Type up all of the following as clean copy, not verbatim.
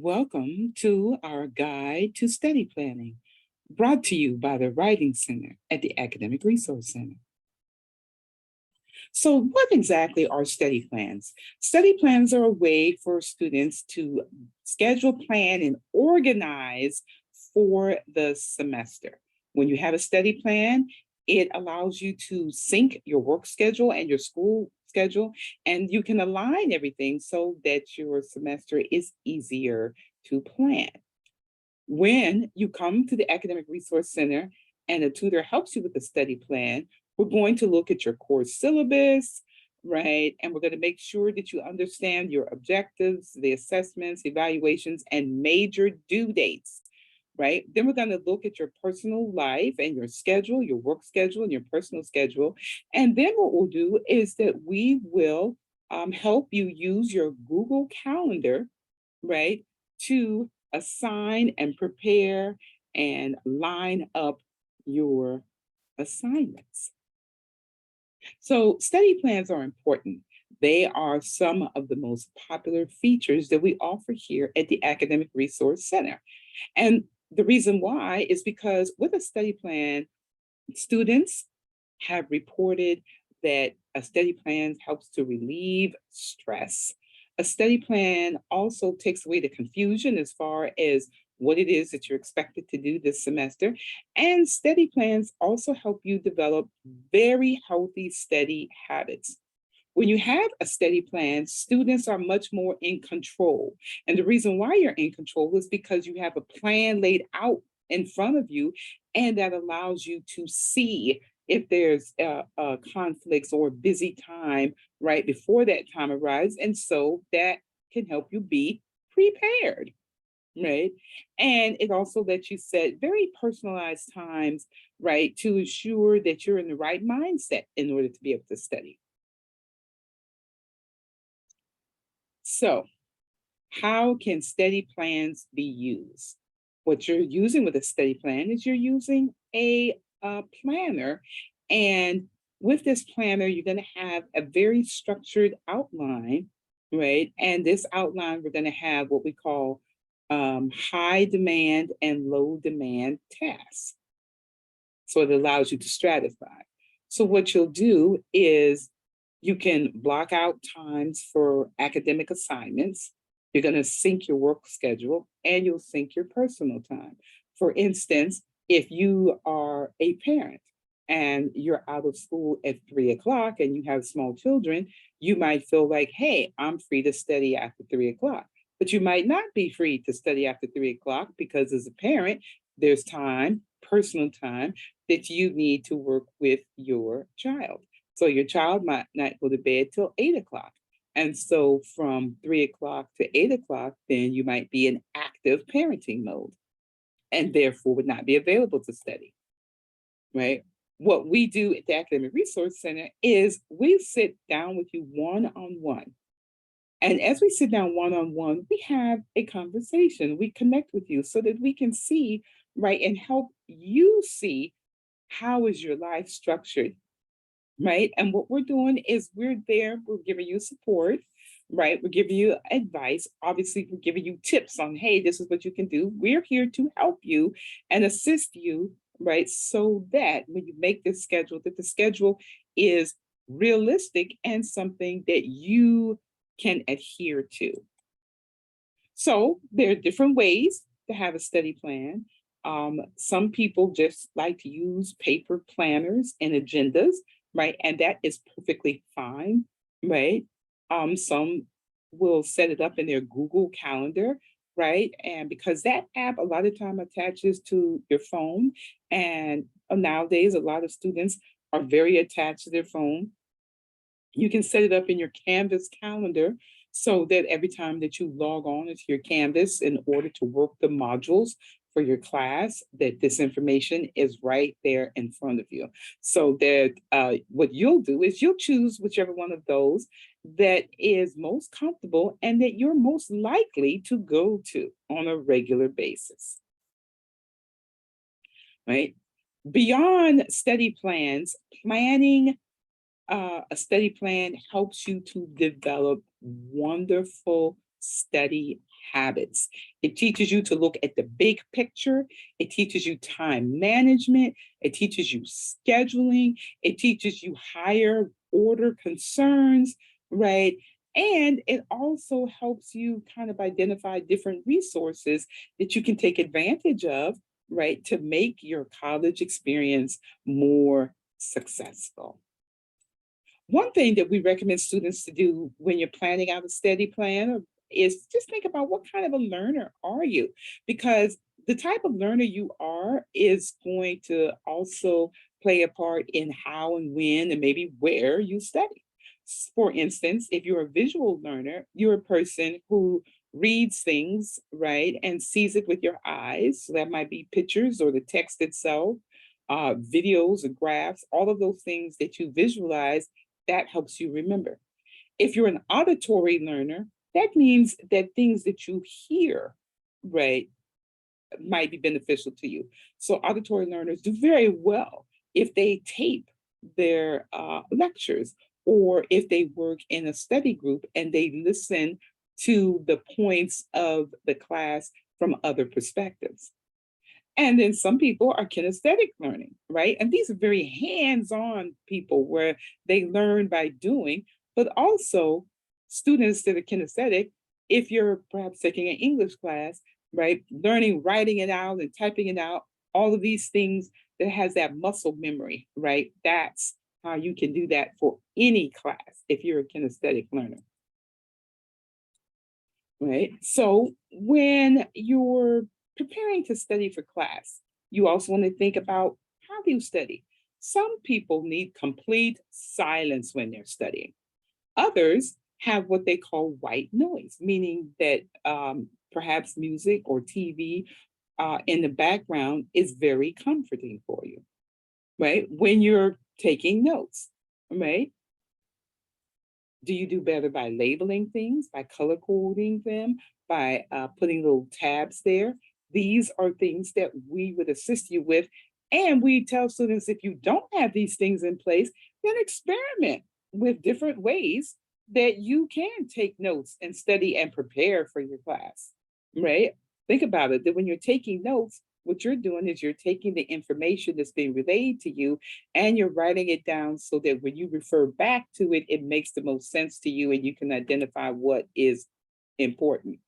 Welcome to our Guide to Study Planning, brought to you by the Writing Center at the Academic Resource Center. So, what exactly are study plans? Study plans are a way for students to schedule, plan, and organize for the semester. When you have a study plan, it allows you to sync your work schedule and your school schedule, and you can align everything so that your semester is easier to plan. When you come to the Academic Resource Center and a tutor helps you with the study plan, we're going to look at your course syllabus, right? And we're going to make sure that you understand your objectives, the assessments, evaluations, and major due dates, right? Then we're going to look at your personal life and your schedule, your work schedule, and your personal schedule. And then what we'll do is that we will help you use your Google Calendar, right, to assign and prepare and line up your assignments. So, study plans are important. They are some of the most popular features that we offer here at the Academic Resource Center. And the reason why is because with a study plan, students have reported that a study plan helps to relieve stress. A study plan also takes away the confusion as far as what it is that you're expected to do this semester. And study plans also help you develop very healthy study habits. When you have a study plan, students are much more in control. And the reason why you're in control is because you have a plan laid out in front of you, and that allows you to see if there's conflicts or busy time right before that time arrives. And so that can help you be prepared, right? And it also lets you set very personalized times, right, to ensure that you're in the right mindset in order to be able to study. So, how can study plans be used? What you're using with a study plan is you're using a planner. And with this planner, you're going to have a very structured outline, right? And this outline, we're going to have what we call high demand and low demand tasks. So it allows you to stratify. So what you'll do is you can block out times for academic assignments. You're going to sync your work schedule and you'll sync your personal time. For instance, if you are a parent and you're out of school at 3 o'clock and you have small children, you might feel like, hey, I'm free to study after 3 o'clock. But you might not be free to study after 3 o'clock because as a parent, there's time, personal time, that you need to work with your child. So your child might not go to bed till 8 o'clock. And so from 3 o'clock to 8 o'clock, then you might be in active parenting mode and therefore would not be available to study, right? What we do at the Academic Resource Center is we sit down with you one on one. And as we sit down one on one, we have a conversation. We connect with you so that we can see, right, and help you see how is your life structured, right? And what we're doing is we're there, we're giving you support, right? We're giving you advice. Obviously, we're giving you tips on, hey, this is what you can do. We're here to help you and assist you, right? So that when you make this schedule, that the schedule is realistic and something that you can adhere to. So there are different ways to have a study plan. Some people just like to use paper planners and agendas, right? And that is perfectly fine, right? Some will set it up in their Google Calendar, right? And because that app a lot of time attaches to your phone, and nowadays a lot of students are very attached to their phone. You can set it up in your Canvas calendar so that every time that you log on into your Canvas in order to work the modules for your class, that this information is right there in front of you. So that what you'll do is you'll choose whichever one of those that is most comfortable and that you're most likely to go to on a regular basis, right? Beyond study plans, planning a study plan helps you to develop wonderful study habits. It teaches you to look at the big picture. It teaches you time management. It teaches you scheduling. It teaches you higher order concerns, right? And it also helps you kind of identify different resources that you can take advantage of, right, to make your college experience more successful. One thing that we recommend students to do when you're planning out a study plan is just think about what kind of a learner are you? Because the type of learner you are is going to also play a part in how and when and maybe where you study. For instance, if you're a visual learner, you're a person who reads things, right, and sees it with your eyes. So that might be pictures or the text itself, videos or graphs, all of those things that you visualize that helps you remember. If you're an auditory learner, that means that things that you hear, right, might be beneficial to you. So auditory learners do very well if they tape their lectures or if they work in a study group and they listen to the points of the class from other perspectives. And then some people are kinesthetic learning, right? And these are very hands on people where they learn by doing, but also students that are kinesthetic, if you're perhaps taking an English class, right? Learning, writing it out and typing it out, all of these things that has that muscle memory, right? That's how you can do that for any class if you're a kinesthetic learner, right? So when you're preparing to study for class, you also want to think about how do you study? Some people need complete silence when they're studying. Others have what they call white noise, meaning that perhaps music or TV in the background is very comforting for you, right? When you're taking notes, right? Do you do better by labeling things, by color coding them, by putting little tabs there? These are things that we would assist you with. And we tell students if you don't have these things in place, then experiment with different ways that you can take notes and study and prepare for your class, right? Think about it that when you're taking notes, what you're doing is you're taking the information that's being relayed to you and you're writing it down so that when you refer back to it, it makes the most sense to you and you can identify what is important,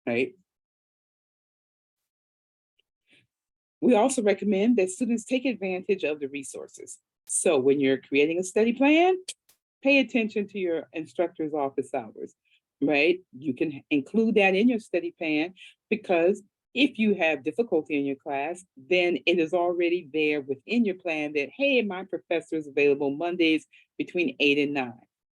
right? We also recommend that students take advantage of the resources. So when you're creating a study plan, pay attention to your instructor's office hours, right? You can include that in your study plan because if you have difficulty in your class, then it is already there within your plan that, hey, my professor is available Mondays between 8 and 9.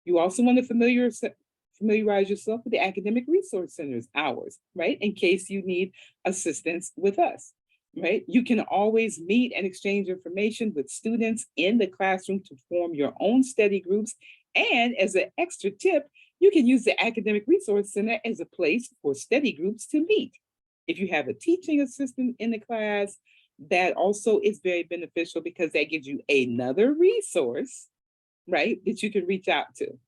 You also want to familiarize yourself with the Academic Resource Center's hours, right? In case you need assistance with us, right? You can always meet and exchange information with students in the classroom to form your own study groups. And as an extra tip, you can use the Academic Resource Center as a place for study groups to meet. If you have a teaching assistant in the class, that also is very beneficial because that gives you another resource, right, that you can reach out to.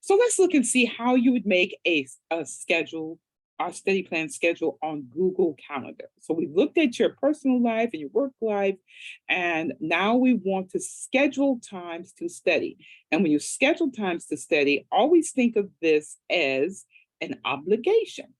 So let's look and see how you would make a schedule, our study plan schedule on Google Calendar. So we looked at your personal life and your work life, and now we want to schedule times to study. And when you schedule times to study, always think of this as an obligation.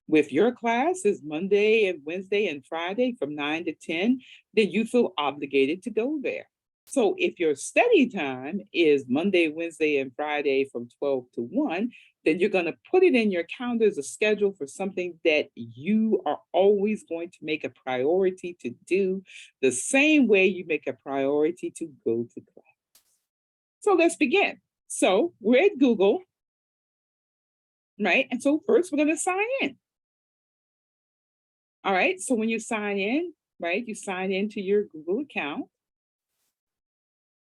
With your class is Monday and Wednesday and Friday from 9 to 10, then you feel obligated to go there. So if your study time is Monday, Wednesday, and Friday from 12 to 1, then you're going to put it in your calendar as a schedule for something that you are always going to make a priority to do, the same way you make a priority to go to class. So let's begin. So we're at Google, right? And so first we're going to sign in. All right, so when you sign in, right, you sign into your Google account,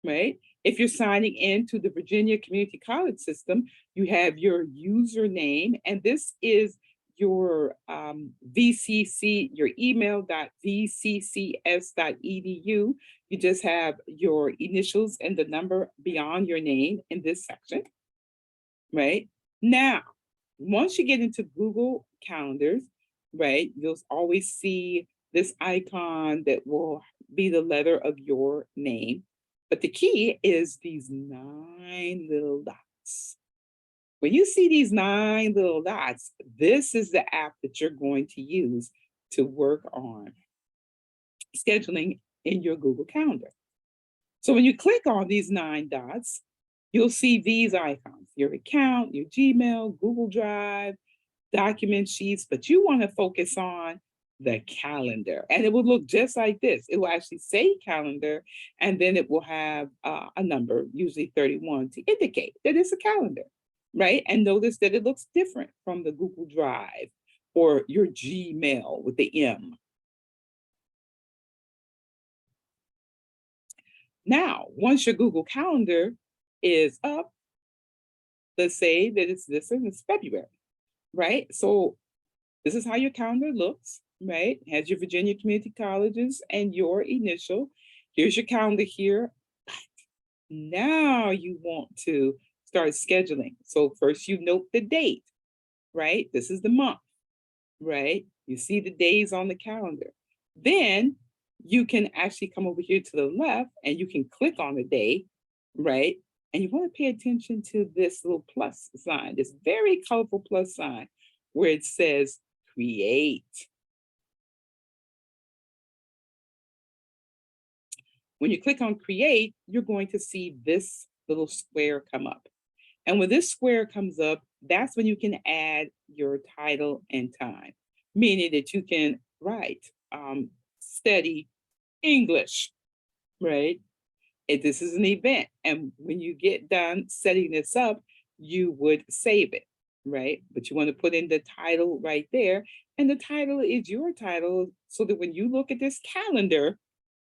right? If you're signing into the Virginia Community College system, you have your username, and this is your VCC, your email.vccs.edu. You just have your initials and the number beyond your name in this section, right? Now, once you get into Google Calendars, right, you'll always see this icon that will be the letter of your name. But the key is these 9 little dots. When you see these 9 little dots, this is the app that you're going to use to work on scheduling in your Google Calendar. So when you click on these 9 dots, you'll see these icons, your account, your Gmail, Google Drive, document sheets, but you want to focus on the calendar. And it will look just like this. It will actually say calendar, and then it will have a number, usually 31, to indicate that it's a calendar, right? And notice that it looks different from the Google Drive or your Gmail with the M. Now, once your Google Calendar is up, let's say that it's February, right? So this is how your calendar looks, right? It has your Virginia Community Colleges and your initial. Here's your calendar here. Now you want to start scheduling. So first you note the date, right? This is the month, right? You see the days on the calendar. Then you can actually come over here to the left and you can click on the day, right? And you want to pay attention to this little plus sign, this very colorful plus sign where it says create. When you click on create, you're going to see this little square come up. And when this square comes up, that's when you can add your title and time, meaning that you can write study English, right? If this is an event, and when you get done setting this up, you would save it, right? But you want to put in the title right there. And the title is your title, so that when you look at this calendar,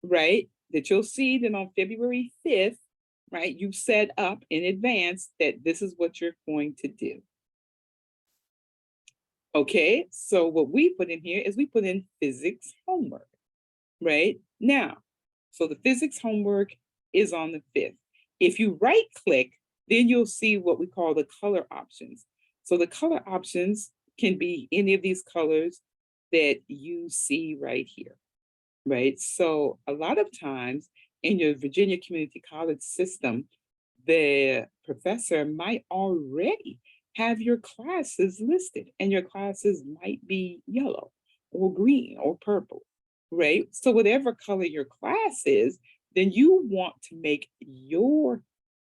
right, that you'll see that on February 5th, right, you've set up in advance that this is what you're going to do. Okay, so what we put in here is we put in physics homework, right? Now, so the physics homework is on the 5th. If you right click, then you'll see what we call the color options. So the color options can be any of these colors that you see right here, right? So a lot of times in your Virginia Community College system, the professor might already have your classes listed, and your classes might be yellow or green or purple, right? So whatever color your class is, then you want to make your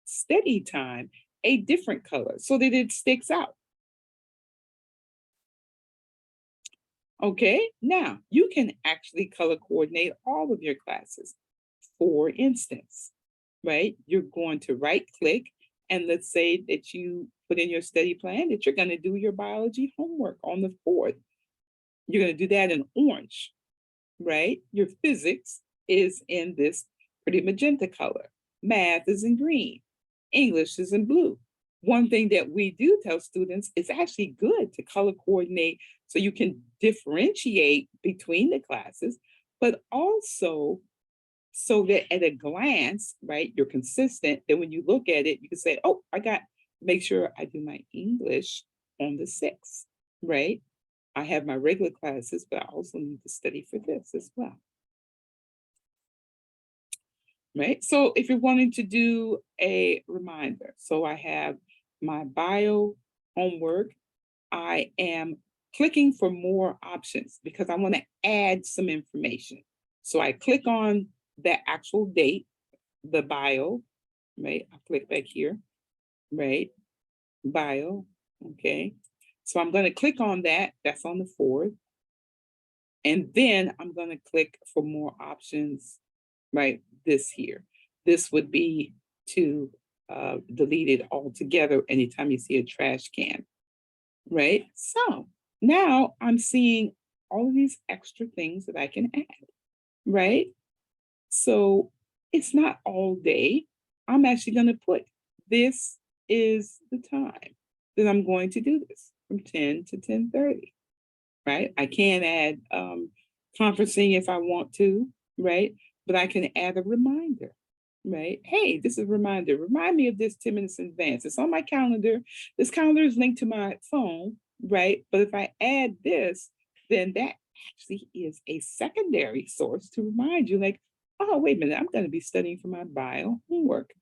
study time a different color so that it sticks out. Okay, now you can actually color coordinate all of your classes. For instance, right, you're going to right click, and let's say that you put in your study plan that you're going to do your biology homework on the 4th. You're going to do that in orange, right? Your physics is in this pretty magenta color. Math is in green. English is in blue. One thing that we do tell students is actually good to color coordinate so you can differentiate between the classes, but also so that at a glance, right, you're consistent. Then when you look at it, you can say, oh, make sure I do my English on the 6th, right? I have my regular classes, but I also need to study for this as well. Right? So if you're wanting to do a reminder, so I have my bio homework, I am clicking for more options because I want to add some information. So I click on the actual date, the bio, right? I click back here, right? Bio, okay. So I'm going to click on that. That's on the 4th. And then I'm going to click for more options, right? This here. This would be to delete it altogether anytime you see a trash can, right? So now I'm seeing all of these extra things that I can add, right? So it's not all day. I'm actually going to put this is the time that I'm going to do this from 10 to 10:30, right? I can add conferencing if I want to, right? But I can add a reminder, right? Hey, this is a reminder. Remind me of this 10 minutes in advance. It's on my calendar. This calendar is linked to my phone, right? But if I add this, then that actually is a secondary source to remind you, like, oh, wait a minute, I'm going to be studying for my bio homework,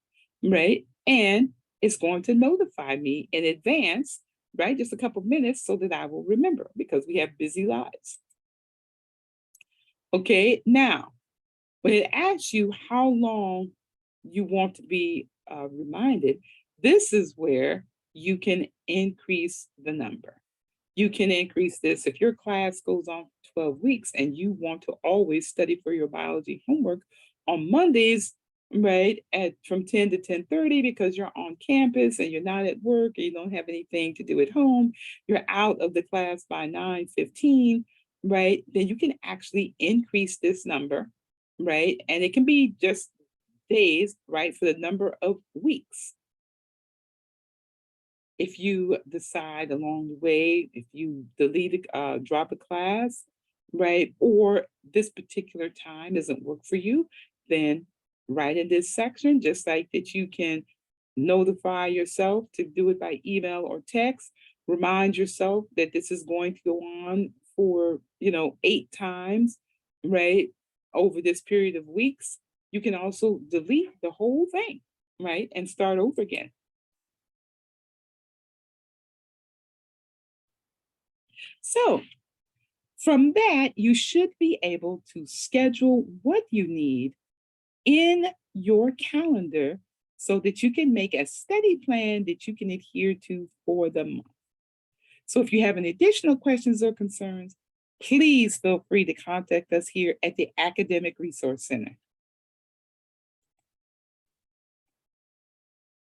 right? And it's going to notify me in advance, right? Just a couple minutes so that I will remember because we have busy lives. Okay, now when it asks you how long you want to be reminded, this is where you can increase the number. You can increase this if your class goes on 12 weeks and you want to always study for your biology homework on Mondays, right, at from 10 to 10:30 because you're on campus and you're not at work and you don't have anything to do at home, you're out of the class by 9:15, right? Then you can actually increase this number, right? And it can be just days, right, for the number of weeks. If you decide along the way, if you drop a class, right, or this particular time doesn't work for you, then write in this section, just like that you can notify yourself to do it by email or text. Remind yourself that this is going to go on for, 8 times, right, over this period of weeks. You can also delete the whole thing, right, and start over again. So, from that, you should be able to schedule what you need in your calendar so that you can make a steady plan that you can adhere to for the month. So, if you have any additional questions or concerns, please feel free to contact us here at the Academic Resource Center.